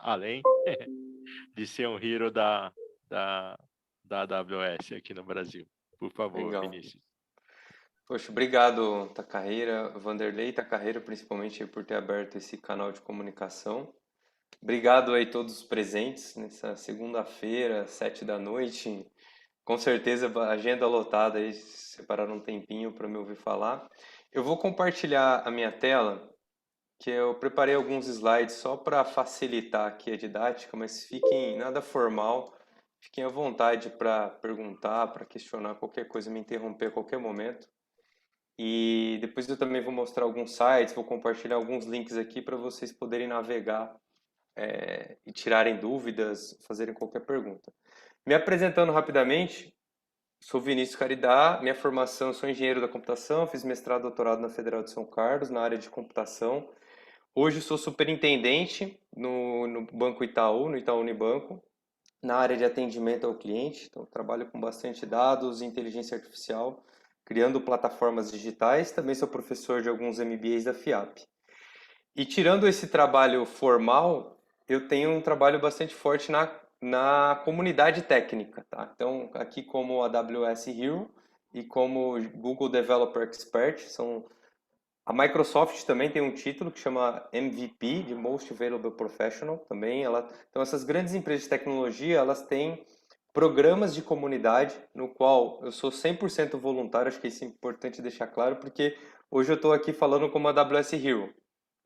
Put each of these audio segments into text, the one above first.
além de ser um hero da, da AWS aqui no Brasil. Por favor, Legal. Vinícius. Poxa, obrigado, Tacarreira, Vanderlei e Tacarreira, principalmente por ter aberto esse canal de comunicação. Obrigado aí todos os presentes nessa segunda-feira, 7 da noite. Com certeza, agenda lotada aí, separaram um tempinho para me ouvir falar. Eu vou compartilhar a minha tela, que eu preparei alguns slides só para facilitar aqui a didática, mas fiquem nada formal, fiquem à vontade para perguntar, para questionar qualquer coisa, me interromper a qualquer momento. E depois eu também vou mostrar alguns sites, vou compartilhar alguns links aqui para vocês poderem navegar e tirarem dúvidas, fazerem qualquer pergunta. Me apresentando rapidamente, sou Vinícius Caridá, minha formação, eu sou engenheiro da computação, fiz mestrado e doutorado na Federal de São Carlos, na área de computação. Hoje sou superintendente no Banco Itaú, no Itaú Unibanco, na área de atendimento ao cliente. Então, trabalho com bastante dados e inteligência artificial, criando plataformas digitais. Também sou professor de alguns MBAs da FIAP. E tirando esse trabalho formal, eu tenho um trabalho bastante forte na comunidade técnica, tá? Então, aqui como AWS Hero e como Google Developer Expert, a Microsoft também tem um título que chama MVP, de Most Valuable Professional, também. Então, essas grandes empresas de tecnologia, elas têm programas de comunidade, no qual eu sou 100% voluntário, acho que isso é importante deixar claro, porque hoje eu estou aqui falando como AWS Hero.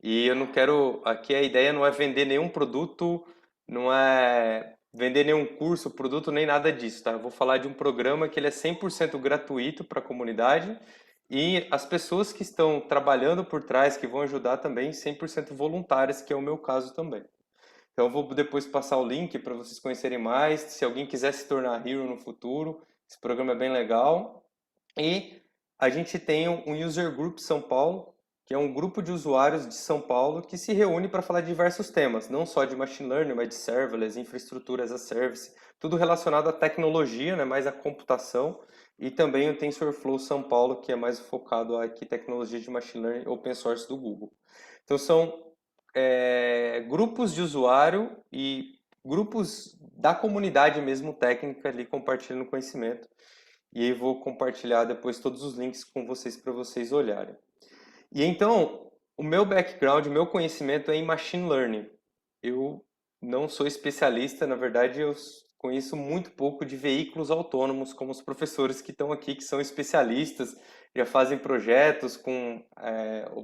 E eu não quero, aqui a ideia não é vender nenhum produto, não é vender nenhum curso, produto, nem nada disso, tá? Eu vou falar de um programa que ele é 100% gratuito para a comunidade e as pessoas que estão trabalhando por trás, que vão ajudar também, 100% voluntárias, que é o meu caso também. Então eu vou depois passar o link para vocês conhecerem mais, se alguém quiser se tornar Hero no futuro, esse programa é bem legal. E a gente tem um User Group São Paulo, que é um grupo de usuários de São Paulo que se reúne para falar de diversos temas, não só de machine learning, mas de serverless, infraestrutura as a service, tudo relacionado à tecnologia, né, mais à computação, e também o TensorFlow São Paulo, que é mais focado aqui em tecnologia de machine learning open source do Google. Então são grupos de usuário e grupos da comunidade mesmo técnica ali compartilhando conhecimento. E aí vou compartilhar depois todos os links com vocês para vocês olharem. E então, o meu background, o meu conhecimento é em machine learning. Eu não sou especialista, na verdade, eu conheço muito pouco de veículos autônomos, como os professores que estão aqui, que são especialistas, já fazem projetos com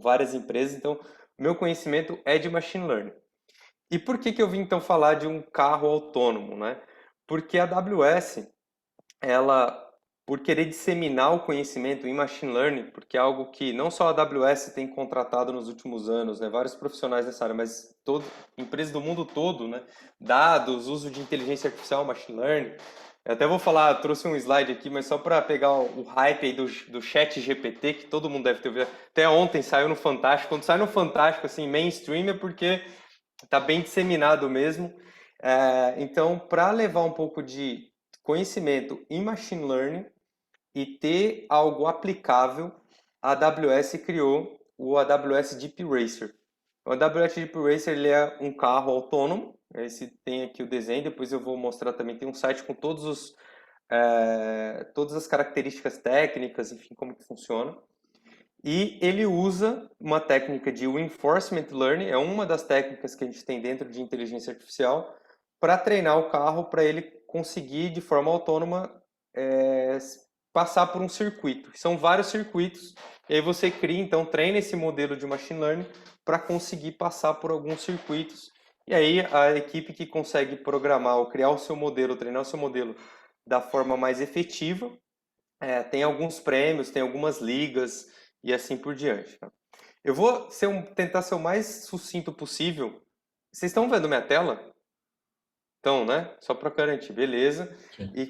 várias empresas. Então, o meu conhecimento é de machine learning. E por que que eu vim então falar de um carro autônomo, né? Porque a AWS, ela, por querer disseminar o conhecimento em machine learning, porque é algo que não só a AWS tem contratado nos últimos anos, né, vários profissionais nessa área, mas empresas do mundo todo, né, dados, uso de inteligência artificial, machine learning. Eu até vou falar, trouxe um slide aqui, mas só para pegar o hype aí do chat GPT, que todo mundo deve ter ouvido. Até ontem saiu no Fantástico. Quando sai no Fantástico, assim, mainstream, é porque está bem disseminado mesmo. Então, para levar um pouco de conhecimento em machine learning e ter algo aplicável, a AWS criou o AWS Deep Racer. O AWS Deep Racer ele é um carro autônomo. Esse tem aqui o desenho, depois eu vou mostrar também. Tem um site com todas as características técnicas, enfim, como que funciona. E ele usa uma técnica de reinforcement learning, é uma das técnicas que a gente tem dentro de inteligência artificial, para treinar o carro para ele conseguir, de forma autônoma, passar por um circuito. São vários circuitos, e aí você cria, então, treina esse modelo de machine learning para conseguir passar por alguns circuitos. E aí a equipe que consegue programar ou criar o seu modelo, treinar o seu modelo da forma mais efetiva, tem alguns prêmios, tem algumas ligas e assim por diante. Tá? Eu vou tentar ser o mais sucinto possível. Vocês estão vendo minha tela? Então, né? Só para garantir, beleza. Sim. E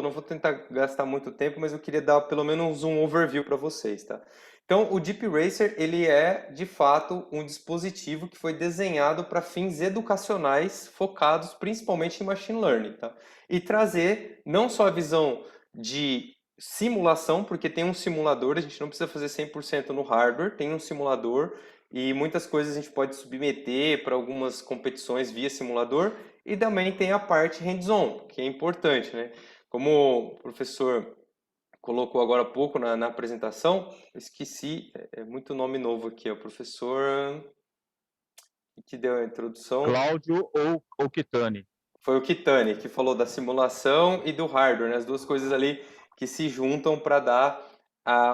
não vou tentar gastar muito tempo, mas eu queria dar pelo menos um overview para vocês, tá? Então, o Deep Racer, ele é, de fato, um dispositivo que foi desenhado para fins educacionais, focados principalmente em machine learning, tá? E trazer não só a visão de simulação, porque tem um simulador, a gente não precisa fazer 100% no hardware, tem um simulador, e muitas coisas a gente pode submeter para algumas competições via simulador, e também tem a parte hands-on, que é importante, né? Como o professor colocou agora há pouco na apresentação, eu esqueci, é muito nome novo aqui, é o professor que deu a introdução. Cláudio ou Kitani? Foi o Kitani, que falou da simulação e do hardware, né? As duas coisas ali que se juntam para dar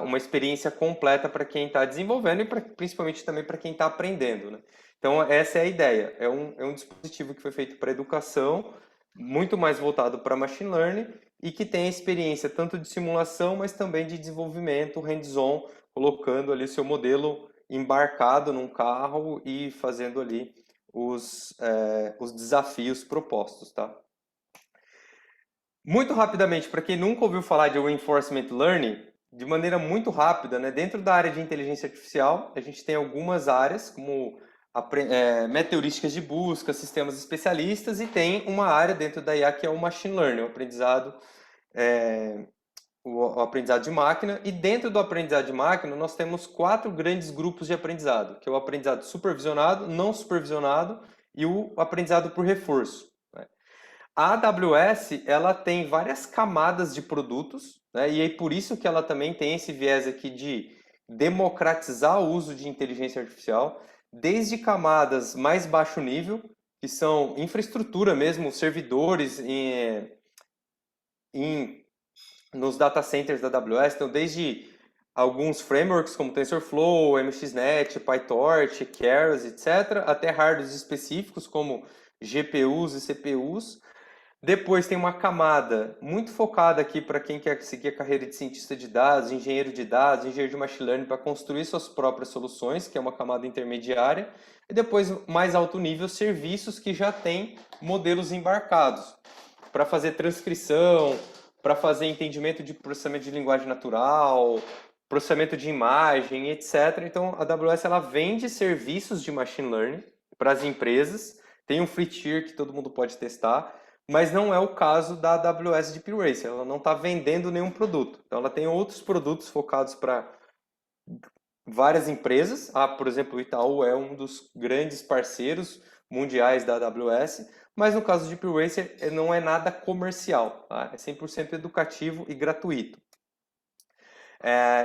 uma experiência completa para quem está desenvolvendo e principalmente também para quem está aprendendo, né? Então, essa é a ideia. É um dispositivo que foi feito para educação, muito mais voltado para machine learning e que tem a experiência tanto de simulação, mas também de desenvolvimento hands-on, colocando ali o seu modelo embarcado num carro e fazendo ali os desafios propostos, tá? Muito rapidamente, para quem nunca ouviu falar de Reinforcement Learning, de maneira muito rápida, né? Dentro da área de inteligência artificial, a gente tem algumas áreas, como metaheurísticas de busca, sistemas especialistas, e tem uma área dentro da IA que é o Machine Learning, o aprendizado de máquina, e dentro do aprendizado de máquina nós temos 4 grandes grupos de aprendizado, que é o aprendizado supervisionado, não supervisionado e o aprendizado por reforço. Né? A AWS ela tem várias camadas de produtos, né? E é por isso que ela também tem esse viés aqui de democratizar o uso de inteligência artificial, desde camadas mais baixo nível, que são infraestrutura mesmo, servidores nos data centers da AWS, então desde alguns frameworks como TensorFlow, MXNet, PyTorch, Keras, etc., até hardwares específicos como GPUs e CPUs. Depois tem uma camada muito focada aqui para quem quer seguir a carreira de cientista de dados, engenheiro de machine learning para construir suas próprias soluções, que é uma camada intermediária. E depois, mais alto nível, serviços que já têm modelos embarcados para fazer transcrição, para fazer entendimento de processamento de linguagem natural, processamento de imagem, etc. Então, a AWS ela vende serviços de machine learning para as empresas. Tem um free tier que todo mundo pode testar, mas não é o caso da AWS Deep Racer. Ela não está vendendo nenhum produto. Então, ela tem outros produtos focados para várias empresas. Por exemplo, o Itaú é um dos grandes parceiros mundiais da AWS, mas no caso de Deep Racer não é nada comercial, tá? É 100% educativo e gratuito.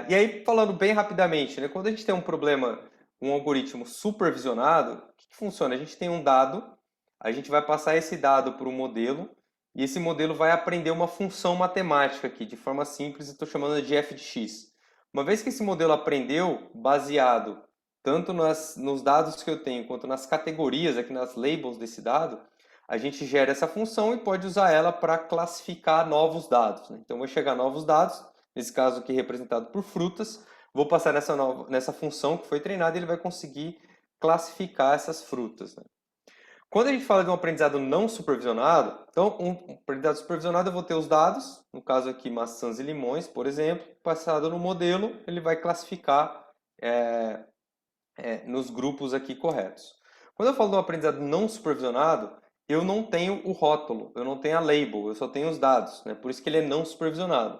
E aí, falando bem rapidamente, né, quando a gente tem um problema, um algoritmo supervisionado, o que funciona? A gente tem um dado, a gente vai passar esse dado para um modelo, e esse modelo vai aprender uma função matemática aqui, de forma simples, eu estou chamando de f de x. Uma vez que esse modelo aprendeu, baseado tanto nos dados que eu tenho, quanto nas categorias, aqui nas labels desse dado, a gente gera essa função e pode usar ela para classificar novos dados. Né? Então, vou chegar a novos dados, nesse caso aqui representado por frutas, vou passar nessa função que foi treinada e ele vai conseguir classificar essas frutas. Né? Quando a gente fala de um aprendizado não supervisionado, então um aprendizado supervisionado eu vou ter os dados, no caso aqui maçãs e limões, por exemplo, passado no modelo, ele vai classificar nos grupos aqui corretos. Quando eu falo de um aprendizado não supervisionado, eu não tenho o rótulo, eu não tenho a label, eu só tenho os dados, né? Por isso que ele é não supervisionado.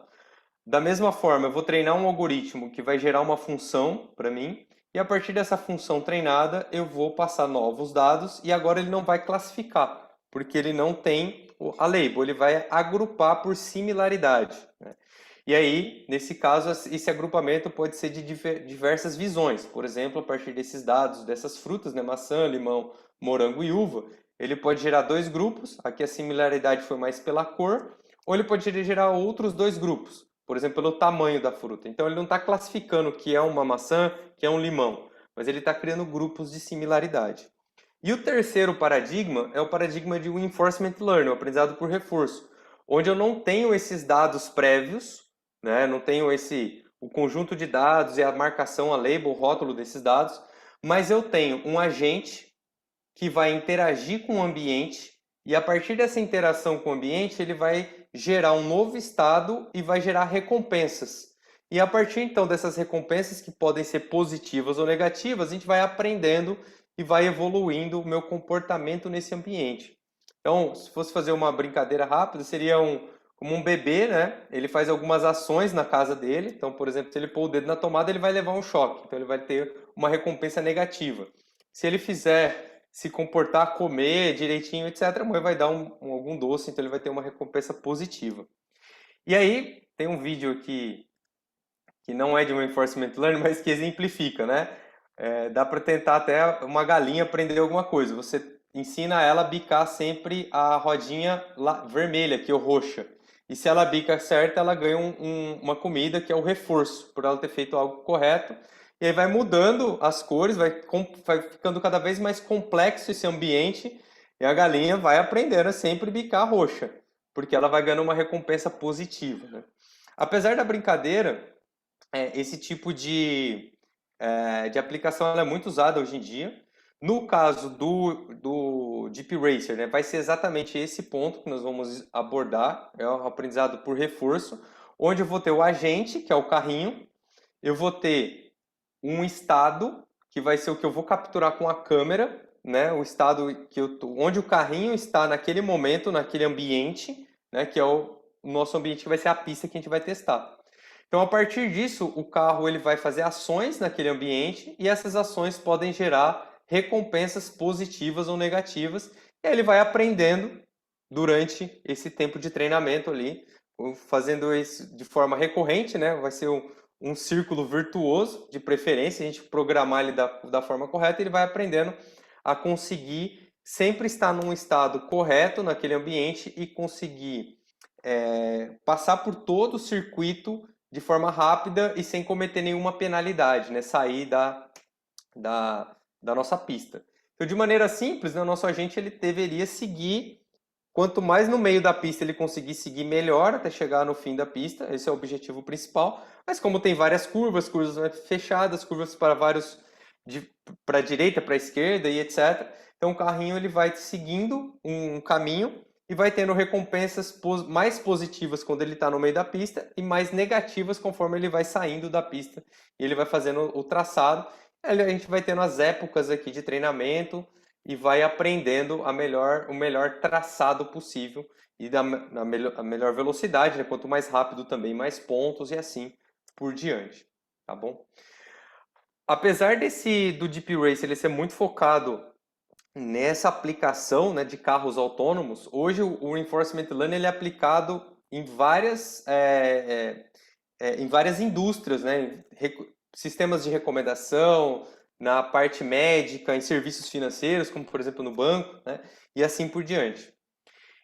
Da mesma forma, eu vou treinar um algoritmo que vai gerar uma função para mim, e a partir dessa função treinada, eu vou passar novos dados, e agora ele não vai classificar, porque ele não tem a label, ele vai agrupar por similaridade. Né? E aí, nesse caso, esse agrupamento pode ser de diversas visões. Por exemplo, a partir desses dados, dessas frutas, né, maçã, limão, morango e uva, ele pode gerar 2 grupos, aqui a similaridade foi mais pela cor, ou ele pode gerar outros 2 grupos, por exemplo, pelo tamanho da fruta. Então, ele não está classificando o que é uma maçã, que é um limão, mas ele está criando grupos de similaridade. E o terceiro paradigma é o paradigma de Reinforcement Learning, o aprendizado por reforço, onde eu não tenho esses dados prévios, né? Não tenho o conjunto de dados e a marcação, a label, o rótulo desses dados, mas eu tenho um agente que vai interagir com o ambiente e a partir dessa interação com o ambiente ele vai gerar um novo estado e vai gerar recompensas. E a partir então dessas recompensas que podem ser positivas ou negativas, a gente vai aprendendo e vai evoluindo o meu comportamento nesse ambiente. Então, se fosse fazer uma brincadeira rápida, seria como um bebê, né? Ele faz algumas ações na casa dele. Então, por exemplo, se ele pôr o dedo na tomada, ele vai levar um choque. Então, ele vai ter uma recompensa negativa. Se ele fizer se comportar, comer direitinho, etc., a mãe vai dar algum doce, então ele vai ter uma recompensa positiva. E aí, tem um vídeo aqui que não é de reinforcement learning, mas que exemplifica, né? Dá para tentar até uma galinha aprender alguma coisa. Você ensina ela a bicar sempre a rodinha vermelha, que é o roxa. E se ela bica certo, ela ganha uma comida, que é o reforço, por ela ter feito algo correto. E aí vai mudando as cores, vai ficando cada vez mais complexo esse ambiente, e a galinha vai aprendendo a sempre bicar roxa, porque ela vai ganhando uma recompensa positiva, né? Apesar da brincadeira, esse tipo de aplicação ela é muito usada hoje em dia. No caso do Deep Racer, né, vai ser exatamente esse ponto que nós vamos abordar, é o aprendizado por reforço, onde eu vou ter o agente, que é o carrinho, eu vou ter um estado, que vai ser o que eu vou capturar com a câmera, né, o estado onde o carrinho está naquele momento, naquele ambiente, né, que é o nosso ambiente, que vai ser a pista que a gente vai testar. Então, a partir disso, o carro ele vai fazer ações naquele ambiente e essas ações podem gerar recompensas positivas ou negativas. E aí ele vai aprendendo durante esse tempo de treinamento ali, fazendo isso de forma recorrente, né? Vai ser um círculo virtuoso, de preferência, a gente programar ele da forma correta, ele vai aprendendo a conseguir sempre estar num estado correto naquele ambiente e conseguir passar por todo o circuito de forma rápida e sem cometer nenhuma penalidade, né? Sair da nossa pista. Então, de maneira simples, né, o nosso agente ele deveria seguir, quanto mais no meio da pista ele conseguir seguir melhor até chegar no fim da pista, esse é o objetivo principal. Mas como tem várias curvas fechadas, curvas para para a direita, para a esquerda e etc. Então o carrinho ele vai seguindo um caminho e vai tendo recompensas mais positivas quando ele está no meio da pista e mais negativas conforme ele vai saindo da pista e ele vai fazendo o traçado. Aí a gente vai tendo as épocas aqui de treinamento e vai aprendendo o melhor traçado possível e a melhor velocidade, né? Quanto mais rápido também, mais pontos e assim por diante, tá bom? Apesar do Deep Race ele ser muito focado nessa aplicação, né, de carros autônomos, hoje o Reinforcement Learning ele é aplicado em várias indústrias, né, sistemas de recomendação, na parte médica, em serviços financeiros, como por exemplo no banco, né, e assim por diante.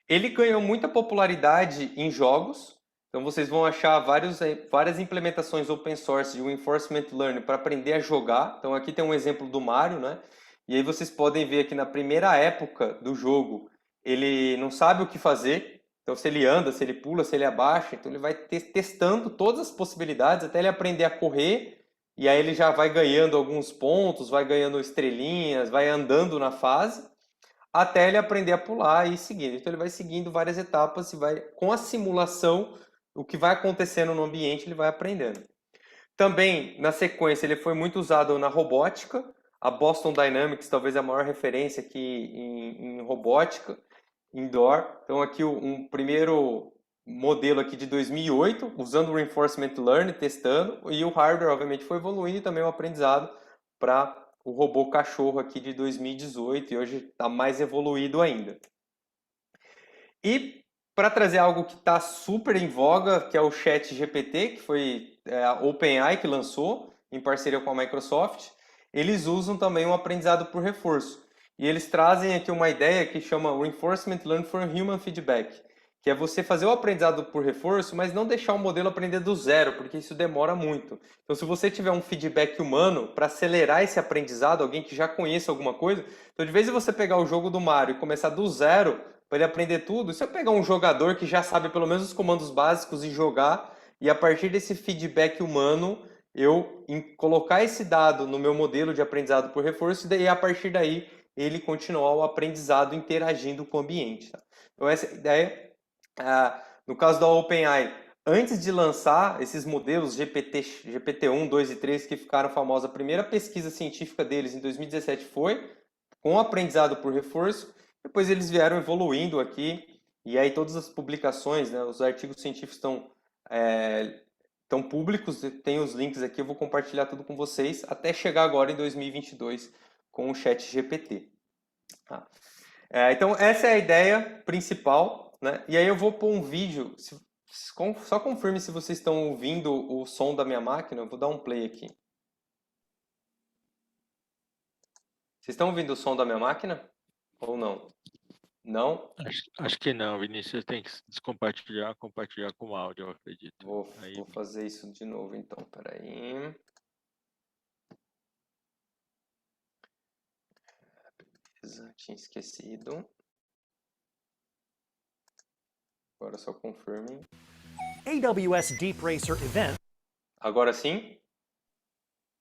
Ele ganhou muita popularidade em jogos, então vocês vão achar várias implementações open source de Reinforcement Learning para aprender a jogar. Então aqui tem um exemplo do Mario, né? E aí vocês podem ver que na primeira época do jogo, ele não sabe o que fazer. Então se ele anda, se ele pula, se ele abaixa, então ele vai testando todas as possibilidades até ele aprender a correr. E aí ele já vai ganhando alguns pontos, vai ganhando estrelinhas, vai andando na fase, até ele aprender a pular e ir seguindo. Então ele vai seguindo várias etapas e vai, com a simulação, o que vai acontecendo no ambiente, ele vai aprendendo. Também, na sequência, ele foi muito usado na robótica. A Boston Dynamics talvez é a maior referência aqui em robótica indoor. Então aqui um primeiro modelo aqui de 2008, usando o Reinforcement Learning, testando, e o hardware obviamente foi evoluindo e também o aprendizado para o robô cachorro aqui de 2018 e hoje está mais evoluído ainda. E para trazer algo que está super em voga, que é o ChatGPT, que foi a OpenAI que lançou em parceria com a Microsoft, eles usam também um aprendizado por reforço. E eles trazem aqui uma ideia que chama Reinforcement Learning for Human Feedback, que é você fazer o aprendizado por reforço, mas não deixar o modelo aprender do zero, porque isso demora muito. Então, se você tiver um feedback humano para acelerar esse aprendizado, alguém que já conheça alguma coisa, então de vez em você pegar o jogo do Mario e começar do zero para ele aprender tudo, se eu pegar um jogador que já sabe pelo menos os comandos básicos e jogar, e a partir desse feedback humano, eu colocar esse dado no meu modelo de aprendizado por reforço, e daí, a partir daí ele continuar o aprendizado interagindo com o ambiente. Tá? Então essa ideia, no caso da OpenAI, antes de lançar esses modelos GPT-1, 2 e 3 que ficaram famosos, a primeira pesquisa científica deles em 2017 foi com aprendizado por reforço. Depois eles vieram evoluindo aqui E aí todas as publicações, né, os artigos científicos estão públicos, tem os links aqui, eu vou compartilhar tudo com vocês, até chegar agora em 2022 com o ChatGPT. Tá? Então, essa é a ideia principal, né? E aí eu vou pôr um vídeo, só confirme se vocês estão ouvindo o som da minha máquina, eu vou dar um play aqui. Vocês estão ouvindo o som da minha máquina? Ou não? Não? Acho que não, Vinícius. Tem que descompartilhar, compartilhar com o áudio, eu acredito. Vou fazer isso de novo, então. Peraí. Beleza, tinha esquecido. Agora só confirme. AWS Deep Racer event. Agora sim?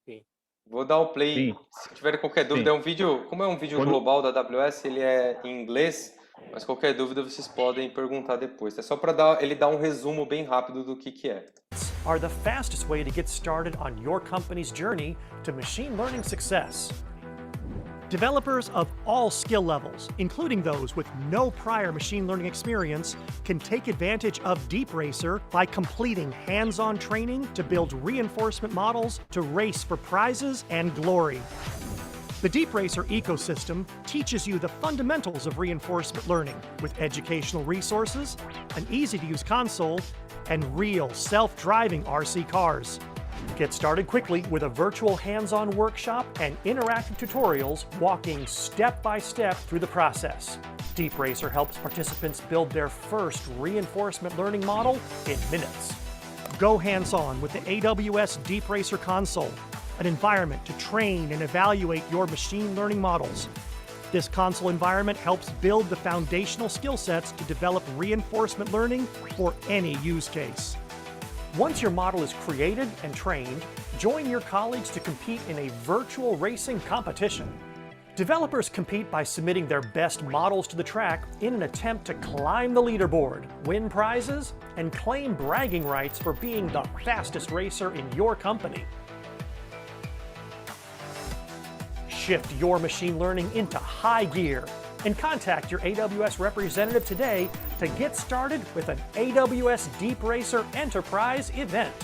Sim. Vou dar o play. Sim. Se tiverem qualquer dúvida, Sim. é um vídeo, como é um vídeo global da AWS, ele é em inglês, mas qualquer dúvida vocês podem perguntar depois. É só para ele dar um resumo bem rápido do que é. Are the fastest way to get started on your company's journey to machine learning success. Developers of all skill levels, including those with no prior machine learning experience, can take advantage of Deep Racer by completing hands-on training to build reinforcement models to race for prizes and glory. The Deep Racer ecosystem teaches you the fundamentals of reinforcement learning with educational resources, an easy-to-use console, and real self-driving RC cars. Get started quickly with a virtual hands-on workshop and interactive tutorials walking step by step through the process. Deep Racer helps participants build their first reinforcement learning model in minutes. Go hands-on with the AWS Deep Racer console, an environment to train and evaluate your machine learning models. This console environment helps build the foundational skill sets to develop reinforcement learning for any use case. Once your model is created and trained, join your colleagues to compete in a virtual racing competition. Developers compete by submitting their best models to the track in an attempt to climb the leaderboard, win prizes, and claim bragging rights for being the fastest racer in your company. Shift your machine learning into high gear and contact your AWS representative today to get started with an AWS Deep Racer Enterprise event.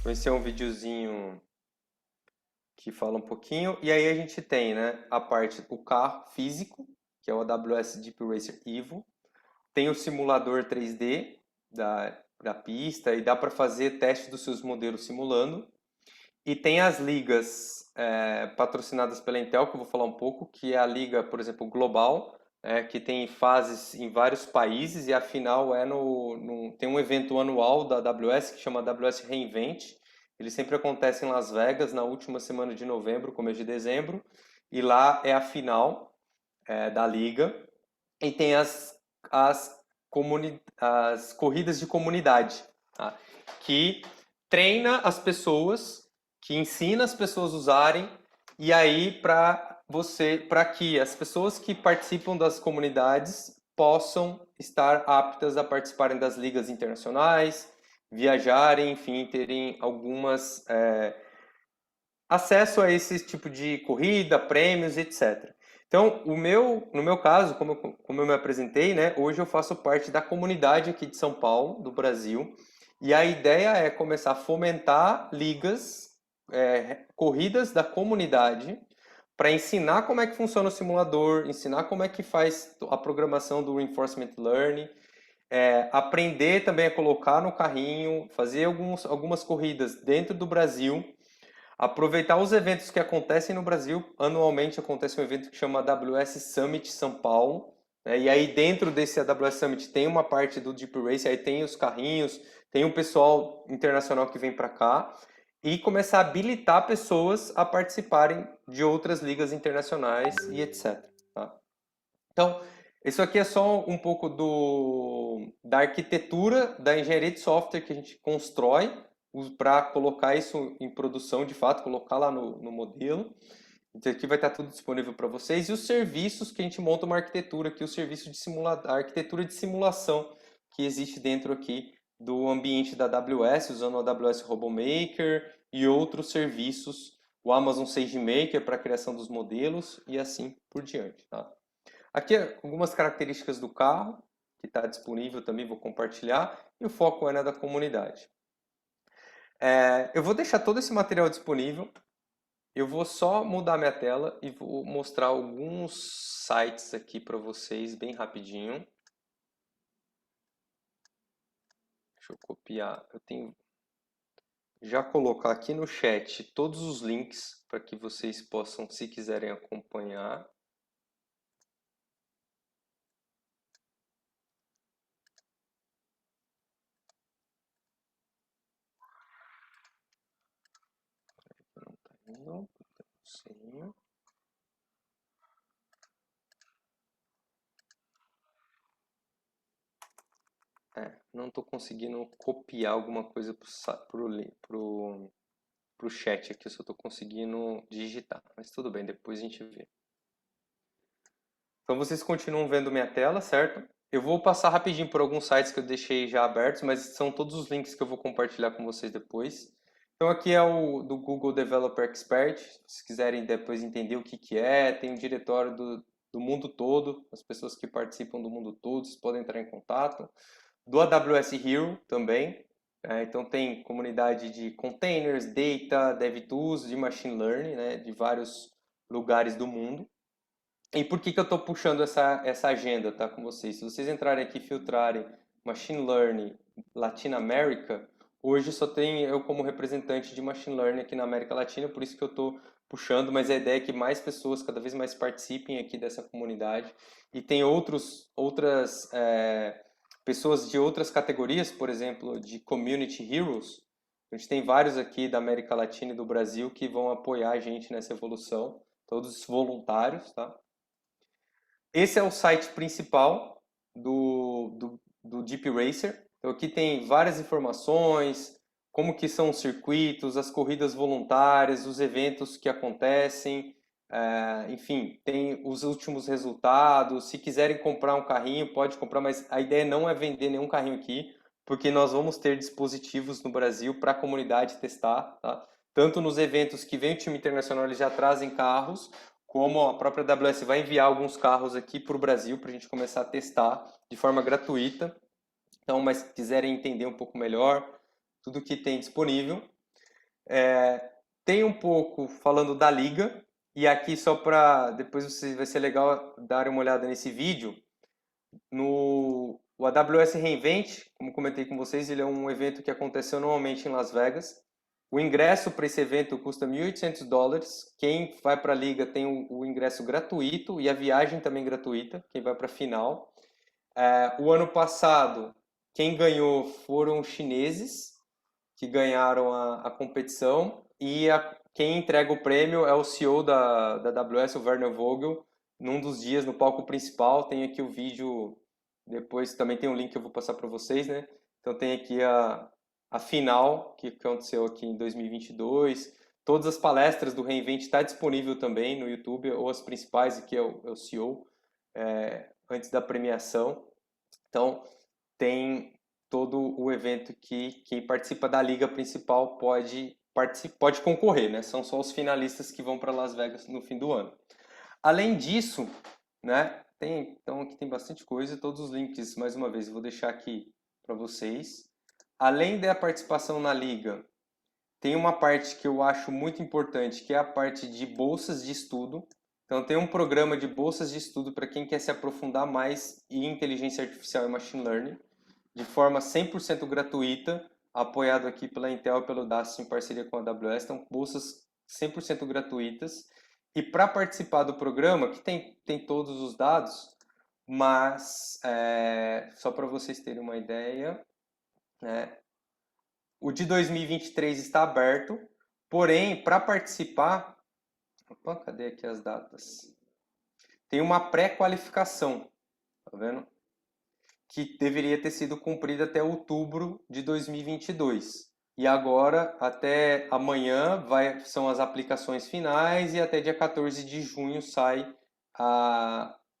Esse é um videozinho que fala um pouquinho. E aí a gente tem, né, a parte do carro físico, que é o AWS Deep Racer Evo. Tem o simulador 3D da pista e dá para fazer teste dos seus modelos simulando. E tem as ligas patrocinadas pela Intel, que eu vou falar um pouco, que é a liga, por exemplo, global, que tem fases em vários países, e a final tem um evento anual da AWS que chama AWS Reinvent. Ele sempre acontece em Las Vegas, na última semana de novembro, começo de dezembro, e lá é a final da liga. E tem as corridas de comunidade, tá? Que treina as pessoas, que ensina as pessoas a usarem, e aí para que as pessoas que participam das comunidades possam estar aptas a participarem das ligas internacionais, viajarem, enfim, terem algumas acesso a esse tipo de corrida, prêmios, etc. Então, no meu caso, como eu me apresentei, né, hoje eu faço parte da comunidade aqui de São Paulo, do Brasil, e a ideia é começar a fomentar ligas, corridas da comunidade, para ensinar como é que funciona o simulador, ensinar como é que faz a programação do Reinforcement Learning, aprender também a colocar no carrinho, fazer algumas corridas dentro do Brasil, aproveitar os eventos que acontecem no Brasil. Anualmente acontece um evento que chama AWS Summit São Paulo, né? E aí dentro desse AWS Summit tem uma parte do Deep Race, aí tem os carrinhos, tem um pessoal internacional que vem para cá, e começar a habilitar pessoas a participarem de outras ligas internacionais e etc. Tá? Então, isso aqui é só um pouco da arquitetura da engenharia de software que a gente constrói para colocar isso em produção, de fato, colocar lá no modelo. Então, aqui vai estar tudo disponível para vocês. E os serviços que a gente monta uma arquitetura aqui, o serviço de a arquitetura de simulação que existe dentro aqui do ambiente da AWS, usando o AWS RoboMaker e outros serviços o Amazon SageMaker para a criação dos modelos e assim por diante. Tá? Aqui algumas características do carro, que está disponível também, vou compartilhar, e o foco é na da comunidade. Eu vou deixar todo esse material disponível, eu vou só mudar minha tela e vou mostrar alguns sites aqui para vocês bem rapidinho. Deixa eu copiar, eu tenho... Já colocar aqui no chat todos os links para que vocês possam, se quiserem, acompanhar. Não está indo, sim. Não estou conseguindo copiar alguma coisa para o chat aqui, eu só estou conseguindo digitar. Mas tudo bem, depois a gente vê. Então vocês continuam vendo minha tela, certo? Eu vou passar rapidinho por alguns sites que eu deixei já abertos, mas são todos os links que eu vou compartilhar com vocês depois. Então aqui é o do Google Developer Expert, se quiserem depois entender o que é, tem um diretório do mundo todo, as pessoas que participam do mundo todo, vocês podem entrar em contato. Do AWS Hero também, então tem comunidade de containers, data, DevTools, de Machine Learning, né, de vários lugares do mundo. E por que eu estou puxando essa agenda, tá, com vocês? Se vocês entrarem aqui e filtrarem Machine Learning Latin America, hoje só tem eu como representante de Machine Learning aqui na América Latina, por isso que eu estou puxando, mas a ideia é que mais pessoas, cada vez mais participem aqui dessa comunidade. E tem outras pessoas de outras categorias, por exemplo, de Community Heroes. A gente tem vários aqui da América Latina e do Brasil que vão apoiar a gente nessa evolução, todos voluntários, tá? Esse é o site principal do Deep Racer. Então aqui tem várias informações, como que são os circuitos, as corridas voluntárias, os eventos que acontecem, enfim, tem os últimos resultados. Se quiserem comprar um carrinho, pode comprar, mas a ideia não é vender nenhum carrinho aqui, porque nós vamos ter dispositivos no Brasil para a comunidade testar, tá? Tanto nos eventos que vem o time internacional, eles já trazem carros, como a própria AWS vai enviar alguns carros aqui para o Brasil para a gente começar a testar de forma gratuita. Então, mas se quiserem entender um pouco melhor, tudo que tem disponível. Tem um pouco falando da liga, e aqui só para depois vai ser legal dar uma olhada nesse vídeo. O AWS reInvent, como comentei com vocês, ele é um evento que aconteceu normalmente em Las Vegas. O ingresso para esse evento custa $1.800. Quem vai para a liga tem o ingresso gratuito e a viagem também gratuita, quem vai para a final. O ano passado, quem ganhou foram os chineses, que ganharam a competição, e quem entrega o prêmio é o CEO da AWS, o Werner Vogel, num dos dias no palco principal. Tem aqui o vídeo, depois também tem um link que eu vou passar para vocês, né? Então tem aqui a final que aconteceu aqui em 2022. Todas as palestras do reInvent está disponível também no YouTube, ou as principais, aqui é o CEO, antes da premiação. Então, tem todo o evento que quem participa da liga principal pode concorrer, né? São só os finalistas que vão para Las Vegas no fim do ano. Além disso, né, então aqui tem bastante coisa, todos os links, mais uma vez, eu vou deixar aqui para vocês. Além da participação na liga, tem uma parte que eu acho muito importante, que é a parte de bolsas de estudo. Então, tem um programa de bolsas de estudo para quem quer se aprofundar mais em inteligência artificial e machine learning, de forma 100% gratuita, apoiado aqui pela Intel e pelo DAST em parceria com a AWS. Então, bolsas 100% gratuitas. E para participar do programa, que tem todos os dados, mas só para vocês terem uma ideia, o de 2023 está aberto, porém, para participar... Opa, cadê aqui as datas? Tem uma pré-qualificação, tá vendo? Que deveria ter sido cumprida até outubro de 2022. E agora, até amanhã, são as aplicações finais e até dia 14 de junho sai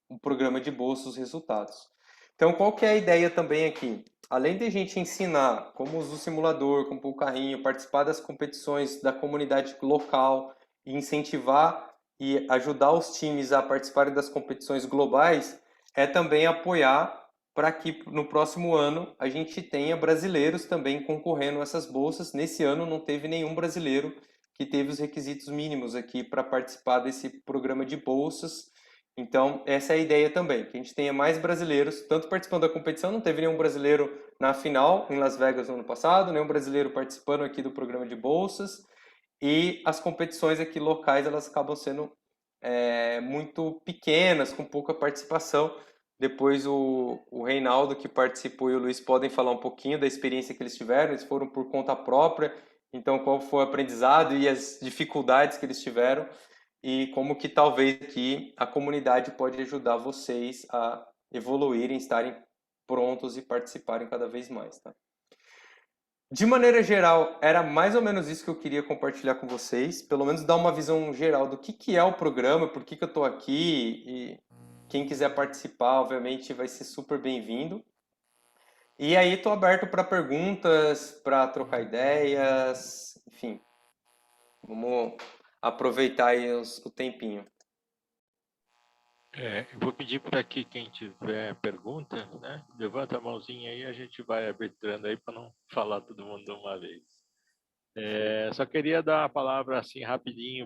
o programa de bolsa, os resultados. Então, qual que é a ideia também aqui? Além de a gente ensinar como usar o simulador, como pôr o carrinho, participar das competições da comunidade local e incentivar e ajudar os times a participarem das competições globais é também apoiar para que no próximo ano a gente tenha brasileiros também concorrendo a essas bolsas. Nesse ano não teve nenhum brasileiro que teve os requisitos mínimos aqui para participar desse programa de bolsas. Então, essa é a ideia também, que a gente tenha mais brasileiros, tanto participando da competição, não teve nenhum brasileiro na final em Las Vegas no ano passado, nenhum brasileiro participando aqui do programa de bolsas, e as competições aqui locais, elas acabam sendo muito pequenas, com pouca participação. Depois o Reinaldo, que participou, e o Luiz podem falar um pouquinho da experiência que eles tiveram, eles foram por conta própria, então qual foi o aprendizado e as dificuldades que eles tiveram, e como que talvez aqui a comunidade pode ajudar vocês a evoluírem, estarem prontos e participarem cada vez mais, tá? De maneira geral, era mais ou menos isso que eu queria compartilhar com vocês, pelo menos dar uma visão geral do que é o programa, por que eu estou aqui, e quem quiser participar, obviamente, vai ser super bem-vindo. E aí, estou aberto para perguntas, para trocar ideias, enfim, vamos aproveitar aí o tempinho. Eu vou pedir para que quem tiver pergunta, né, levanta a mãozinha aí, a gente vai arbitrando aí para não falar todo mundo de uma vez. Só queria dar a palavra assim rapidinho